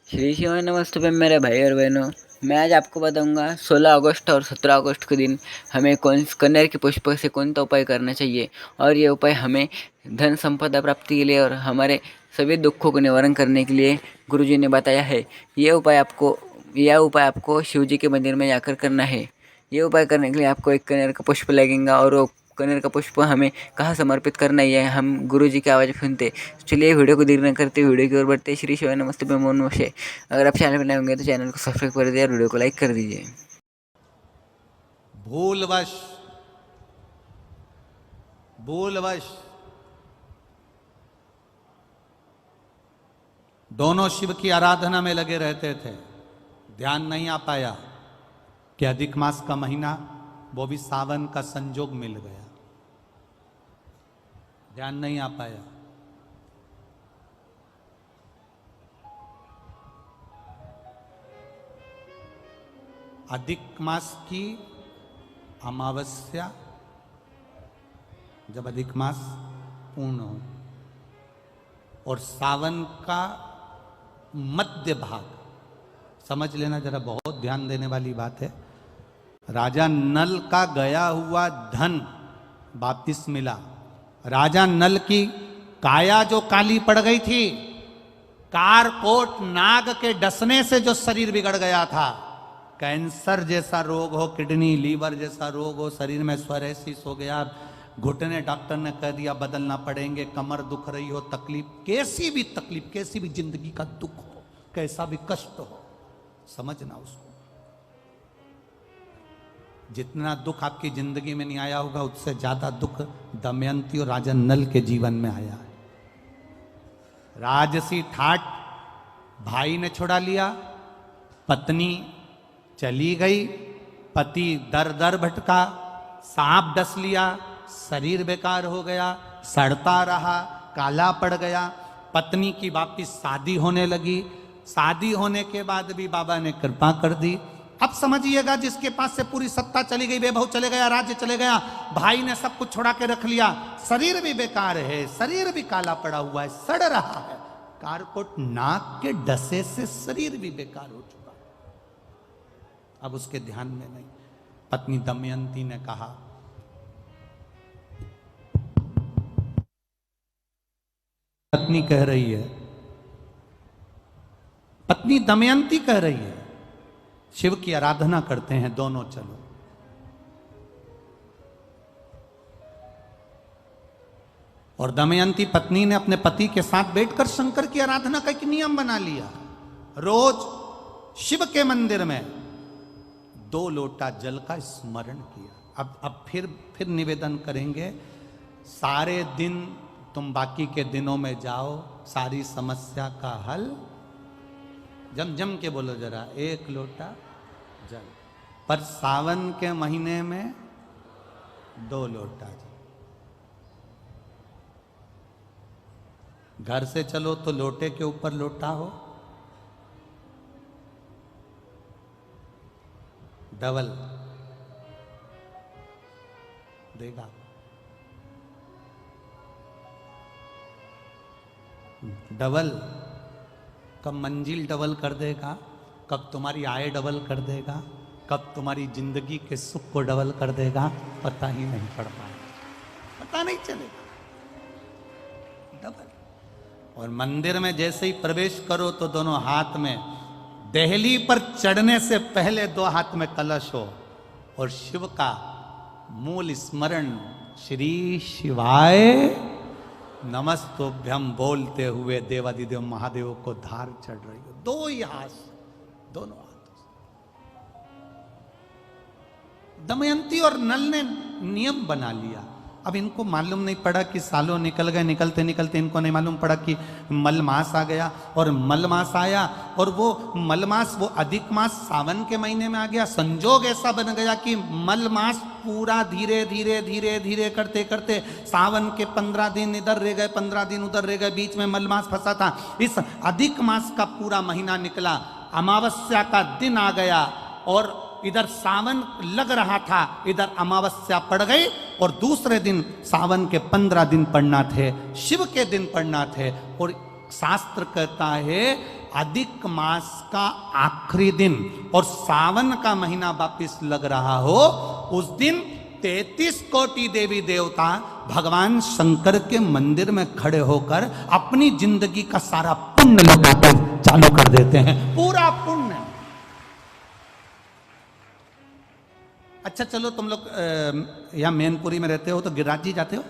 श्री शिव नमस्तुभ्यं मेरे भाई और बहनों। मैं आज आपको बताऊंगा 16 अगस्त और 17 अगस्त के दिन हमें कौन कनेर के पुष्प से कौन सा उपाय करना चाहिए। और ये उपाय हमें धन संपदा प्राप्ति के लिए और हमारे सभी दुखों को निवारण करने के लिए गुरुजी ने बताया है। यह उपाय आपको शिव जी के मंदिर में जाकर करना है। ये उपाय करने के लिए आपको एक कनेर का पुष्प लगेगा और वो कनेर का पुष्प हमें कहाँ समर्पित करना है हम गुरु जी की आवाज़ सुनते। चलिए वीडियो को देर न करते वीडियो की ओर बढ़ते। श्री शिवाय नमस्ते मैं मोनू से। अगर आप चैनल पर नए होंगे तो चैनल को सब्सक्राइब कर दीजिए और वीडियो को लाइक कर दीजिए। भूलवश भूलवश दोनों शिव की आराधना में लगे रहते थे। ध्यान नहीं आ पाया कि अधिक मास का महीना, वो भी सावन का संजोग मिल गया। ध्यान नहीं आ पाया। अधिक मास की अमावस्या, जब अधिक मास पूर्ण हो, और सावन का मध्य भाग, समझ लेना जरा, बहुत ध्यान देने वाली बात है। राजा नल का गया हुआ धन वापिस मिला। राजा नल की काया जो काली पड़ गई थी, कारकोट नाग के डसने से जो शरीर बिगड़ गया था, कैंसर जैसा रोग हो, किडनी लीवर जैसा रोग हो, शरीर में स्वरेसिस हो गया, घुटने डॉक्टर ने कह दिया बदलना पड़ेंगे, कमर दुख रही हो, तकलीफ, कैसी भी तकलीफ, कैसी भी जिंदगी का दुख हो, कैसा भी कष्ट हो, समझना उसको। जितना दुख आपकी जिंदगी में नहीं आया होगा, उससे ज्यादा दुख दमयंती और राजा नल के जीवन में आया है। राजसी ठाट भाई ने छुड़ा लिया, पत्नी चली गई, पति दर दर भटका, सांप डस लिया, शरीर बेकार हो गया, सड़ता रहा, काला पड़ गया। पत्नी की वापिस शादी होने लगी। शादी होने के बाद भी बाबा ने कृपा कर दी। अब समझिएगा, जिसके पास से पूरी सत्ता चली गई, वैभव चले गया, राज्य चले गया, भाई ने सब कुछ छुड़ा के रख लिया, शरीर भी बेकार है, शरीर भी काला पड़ा हुआ है, सड़ रहा है, कारकोट नाक के डसे से शरीर भी बेकार हो चुका। अब उसके ध्यान में नहीं। पत्नी दमयंती ने कहा, पत्नी कह रही है, पत्नी दमयंती कह रही है, शिव की आराधना करते हैं दोनों, चलो। और दमयंती पत्नी ने अपने पति के साथ बैठकर शंकर की आराधना का एक नियम बना लिया। रोज शिव के मंदिर में 2 लोटा जल का स्मरण किया। अब फिर निवेदन करेंगे, सारे दिन तुम बाकी के दिनों में जाओ, सारी समस्या का हल, जम जम के बोलो जरा, 1 लोटा जल, पर सावन के महीने में 2 लोटा जल। घर से चलो तो लोटे के ऊपर लोटा हो, डबल देगा। डबल कब मंजिल डबल कर देगा, कब तुम्हारी आय डबल कर देगा, कब तुम्हारी जिंदगी के सुख को डबल कर देगा, पता ही नहीं पड़ पाएगा, पता नहीं चलेगा। डबल। और मंदिर में जैसे ही प्रवेश करो तो दोनों हाथ में, देहली पर चढ़ने से पहले 2 हाथ में कलश हो और शिव का मूल स्मरण, श्री शिवाय नमस्तुभ्यम बोलते हुए देवादिदेव महादेव को धार चढ़ रही हो, 2 ही हाथ, दोनों हाथों से। दमयंती और नल ने नियम बना लिया। अब इनको मालूम नहीं पड़ा कि सालों निकल गए, निकलते निकलते इनको नहीं मालूम पड़ा कि मलमास आ गया। और मलमास आया और वो मलमास, वो अधिक मास सावन के महीने में आ गया। संजोग ऐसा बन गया कि मलमास पूरा धीरे धीरे धीरे धीरे करते करते सावन के 15 दिन इधर रह गए, 15 दिन उधर रह गए, बीच में मलमास फंसा था। इस अधिक मास का पूरा महीना निकला, अमावस्या का दिन आ गया और इधर सावन लग रहा था, इधर अमावस्या पड़ गई और दूसरे दिन सावन के 15 दिन पड़ना थे, शिव के दिन पड़ना थे। और शास्त्र कहता है अधिक मास का आखिरी दिन और सावन का महीना वापिस लग रहा हो, उस दिन 33 कोटि देवी देवता भगवान शंकर के मंदिर में खड़े होकर अपनी जिंदगी का सारा पुण्य लौटाते चालू कर देते हैं, पूरा पुण्य। अच्छा चलो, तुम लोग यहाँ मैनपुरी में रहते हो तो गिरिराज जी जाते हो?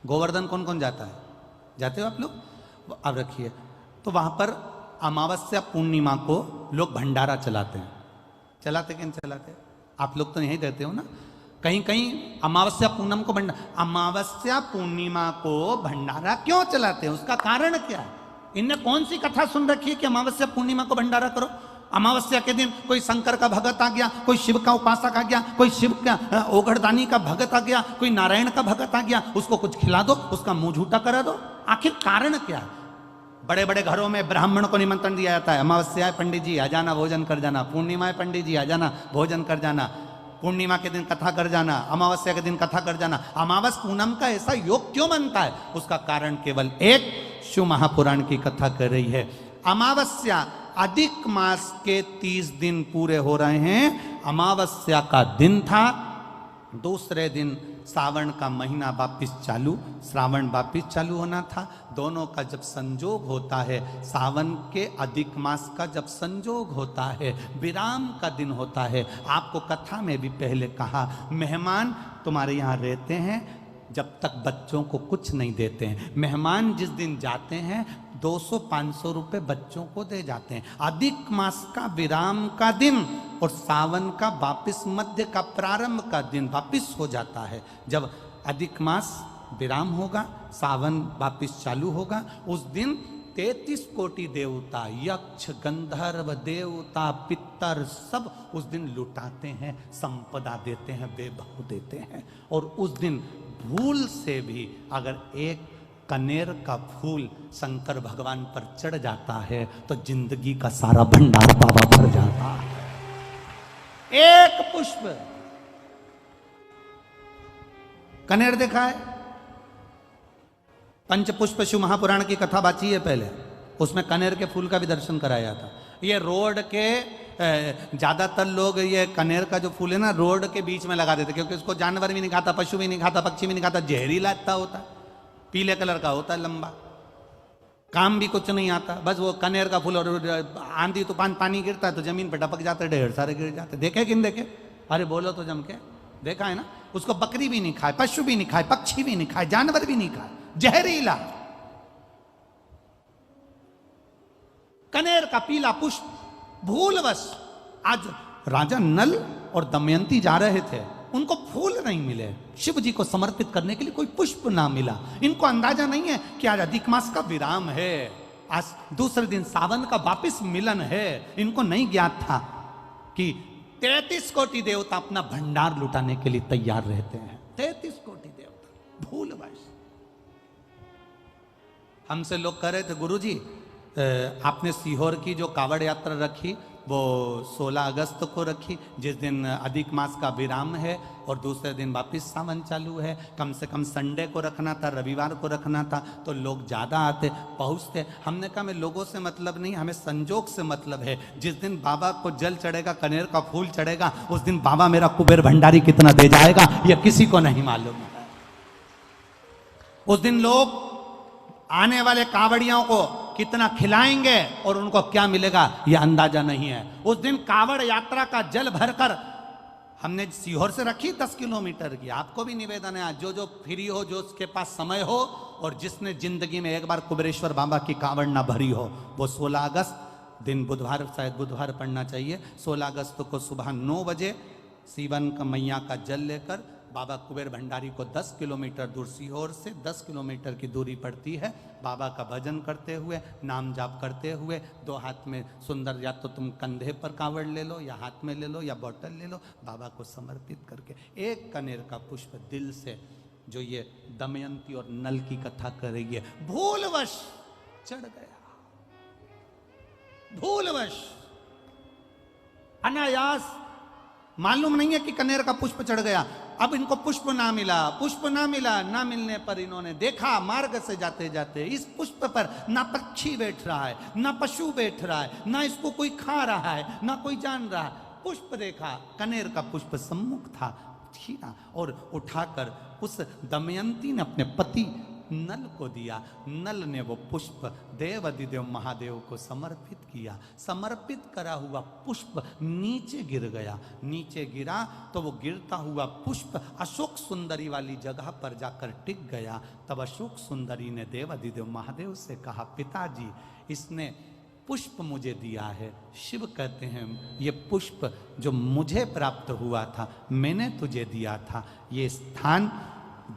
गोवर्धन कौन कौन जाता है? जाते हो आप लोग? अब रखिए, तो वहां पर अमावस्या पूर्णिमा को लोग भंडारा चलाते हैं। चलाते कि नहीं चलाते? आप लोग तो यहीं रहते हो ना। कहीं कहीं अमावस्या पूनम को अमावस्या पूर्णिमा को भंडारा क्यों चलाते हैं? उसका कारण क्या है? इनने कौन सी कथा सुन रखी है कि अमावस्या पूर्णिमा को भंडारा करो? अमावस्या के दिन कोई शंकर का भगत आ गया, कोई शिव का उपासक आ गया, कोई शिव का ओघड़दानी का भगत आ गया, कोई नारायण का भगत आ गया, उसको कुछ खिला दो, उसका मुंह झूठा करा दो। आखिर कारण क्या है? बड़े बड़े घरों में ब्राह्मण को निमंत्रण दिया जाता है, अमावस्या है पंडित जी आ जाना, भोजन कर जाना। पूर्णिमा है पंडित जी आ जाना, भोजन कर जाना। पूर्णिमा के दिन कथा कर जाना, अमावस्या के दिन कथा कर जाना। अमावस पूनम का ऐसा योग क्यों बनता है? उसका कारण केवल एक, शिव महापुराण की कथा कर रही है। अमावस्या अधिक मास के 30 दिन पूरे हो रहे हैं। अमावस्या का दिन था, दूसरे दिन सावन का महीना वापिस चालू, श्रावण वापिस चालू होना था। दोनों का जब संजोग होता है, सावन के अधिक मास का जब संजोग होता है, विराम का दिन होता है। आपको कथा में भी पहले कहा, मेहमान तुम्हारे यहाँ रहते हैं जब तक बच्चों को कुछ नहीं देते हैं। मेहमान जिस दिन जाते हैं 200-500 रुपए बच्चों को दे जाते हैं। अधिक मास का विराम का दिन और सावन का वापिस मध्य का प्रारंभ का दिन वापिस हो जाता है। जब अधिक मास विराम होगा, सावन वापिस चालू होगा, उस दिन 33 कोटि देवता, यक्ष, गंधर्व, देवता, पितर सब उस दिन लुटाते हैं, संपदा देते हैं, वैभव देते हैं। और उस दिन भूल से भी अगर एक कनेर का फूल शंकर भगवान पर चढ़ जाता है तो जिंदगी का सारा भंडार बाबा भर जाता है। एक पुष्प, कनेर देखा है? पंचपुष्प शिव महापुराण की कथा बाची है पहले, उसमें कनेर के फूल का भी दर्शन कराया था। ये रोड के ज्यादातर लोग ये कनेर का जो फूल है ना, रोड के बीच में लगा देते, क्योंकि उसको जानवर भी नहीं खाता, पशु भी नहीं खाता, पक्षी भी नहीं खाता, जहरीला इतना होता है, पीले कलर का होता है, लंबा, काम भी कुछ नहीं आता। बस वो कनेर का फूल, और आंधी तूफान पानी गिरता है तो जमीन पर टपक जाते, ढेर सारे गिर जाते। देखे कि नहीं देखे? अरे बोलो तो जम के, देखा है ना? उसको बकरी भी नहीं खाए, पशु भी नहीं खाए, पक्षी भी नहीं खाए, जानवर भी नहीं खाए, जहरीला कनेर का पीला पुष्प। भूलवश आज राजा नल और दमयंती जा रहे थे, उनको फूल नहीं मिले, शिव जी को समर्पित करने के लिए कोई पुष्प ना मिला। इनको अंदाजा नहीं है कि आज अधिक मास का विराम है, आज दूसरे दिन सावन का वापिस मिलन है। इनको नहीं ज्ञात था कि 33 कोटि देवता अपना भंडार लुटाने के लिए तैयार रहते हैं। 33 कोटि देवता, भूलवश। हमसे लोग कह रहे थे, गुरुजी आपने सीहोर की जो कावड़ यात्रा रखी वो 16 अगस्त को रखी, जिस दिन अधिक मास का विराम है और दूसरे दिन वापिस सावन चालू है। कम से कम संडे को रखना था, रविवार को रखना था, तो लोग ज़्यादा आते पहुँचते। हमने कहा हमें लोगों से मतलब नहीं, हमें संजोग से मतलब है। जिस दिन बाबा को जल चढ़ेगा, कनेर का फूल चढ़ेगा, उस दिन बाबा मेरा कुबेर भंडारी कितना दे जाएगा यह किसी को नहीं मालूम है। उस दिन लोग आने वाले कावड़ियों को कितना खिलाएंगे और उनको क्या मिलेगा यह अंदाजा नहीं है। उस दिन कावड़ यात्रा का जल भरकर हमने सीहोर से रखी 10 किलोमीटर की। आपको भी निवेदन है, जो जो फ्री हो, जो उसके पास समय हो और जिसने जिंदगी में एक बार कुबेरेश्वर बाबा की कावड़ ना भरी हो, वो 16 अगस्त दिन बुधवार, शायद बुधवार पड़ना चाहिए, 16 अगस्त को सुबह 9 बजे सीवन का मैया का जल लेकर बाबा कुबेर भंडारी को 10 किलोमीटर दूर, सीहोर से 10 किलोमीटर की दूरी पड़ती है, बाबा का भजन करते हुए, नाम जाप करते हुए, 2 हाथ में सुंदर, या तो तुम कंधे पर कावड़ ले लो या हाथ में ले लो या बोतल ले लो, बाबा को समर्पित करके एक कनेर का पुष्प दिल से, जो ये दमयंती और नल की कथा कर रही है, भूलवश चढ़ गया, भूलवश, अनायास, मालूम नहीं है कि कनेर का पुष्प चढ़ गया। अब इनको पुष्प ना मिला, पुष्प ना मिला, ना मिलने पर इन्होंने देखा मार्ग से जाते जाते इस पुष्प पर ना पक्षी बैठ रहा है, ना पशु बैठ रहा है, ना इसको कोई खा रहा है, ना कोई जान रहा है। पुष्प देखा, कनेर का पुष्प सम्मुख था, छीना और उठाकर उस दमयंती ने अपने पति नल को दिया। नल ने वो पुष्प देव अधिदेव महादेव को समर्पित किया। समर्पित करा हुआ पुष्प नीचे गिर गया। नीचे गिरा तो वो गिरता हुआ पुष्प अशोक सुंदरी वाली जगह पर जाकर टिक गया। तब अशोक सुंदरी ने देव अधिदेव महादेव से कहा, पिताजी इसने पुष्प मुझे दिया है। शिव कहते हैं ये पुष्प जो मुझे प्राप्त हुआ था मैंने तुझे दिया था। ये स्थान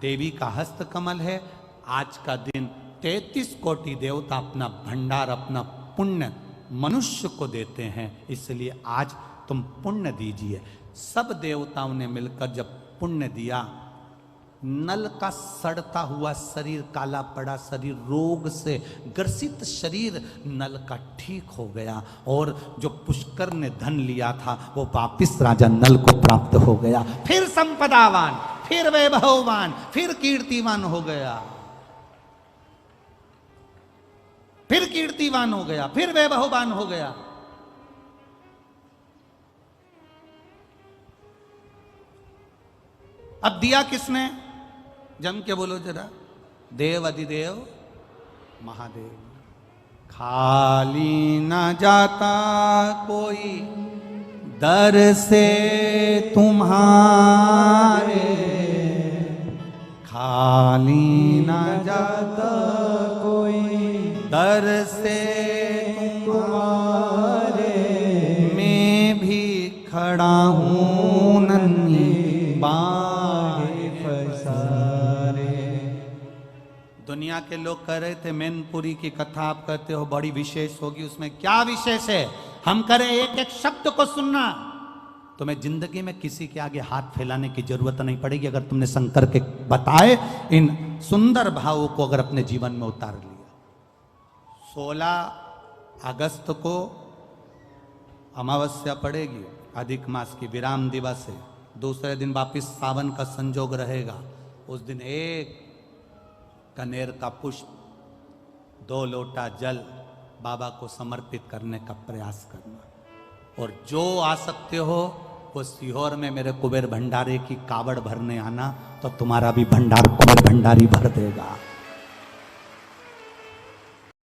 देवी का हस्त कमल है। आज का दिन 33 कोटि देवता अपना भंडार, अपना पुण्य मनुष्य को देते हैं, इसलिए आज तुम पुण्य दीजिए। सब देवताओं ने मिलकर जब पुण्य दिया, नल का सड़ता हुआ शरीर, काला पड़ा शरीर, रोग से ग्रसित शरीर नल का ठीक हो गया। और जो पुष्कर ने धन लिया था वो वापिस राजा नल को प्राप्त हो गया। फिर संपदावान, फिर वैभववान, फिर कीर्तिवान हो गया, फिर कीर्तिवान हो गया, फिर वैभववान हो गया। अब दिया किसने? जम के बोलो जरा, देव अधिदेव महादेव। खाली न जाता कोई दर से तुम्हारे, खाली न जाता कोई दर से तुम्हारे। मैं भी खड़ा हूँ नन्ही बाहें पसारे। दुनिया के लोग कह रहे थे मैनपुरी की कथा आप कहते हो बड़ी विशेष होगी, उसमें क्या विशेष है? हम करें एक एक शब्द को सुनना, तुम्हें जिंदगी में किसी के आगे हाथ फैलाने की जरूरत नहीं पड़ेगी अगर तुमने शंकर के बताए इन सुंदर भावों को अगर अपने जीवन में उतार लिया। 16 अगस्त को अमावस्या पड़ेगी, अधिक मास की विराम दिवस है। दूसरे दिन वापिस सावन का संजोग रहेगा। उस दिन एक कनेर का पुष्प, 2 लोटा जल बाबा को समर्पित करने का प्रयास करना। और जो आ सकते हो वो सीहोर में मेरे कुबेर भंडारे की कावड़ भरने आना, तो तुम्हारा भी भंडार कुबेर भंडारी भर देगा।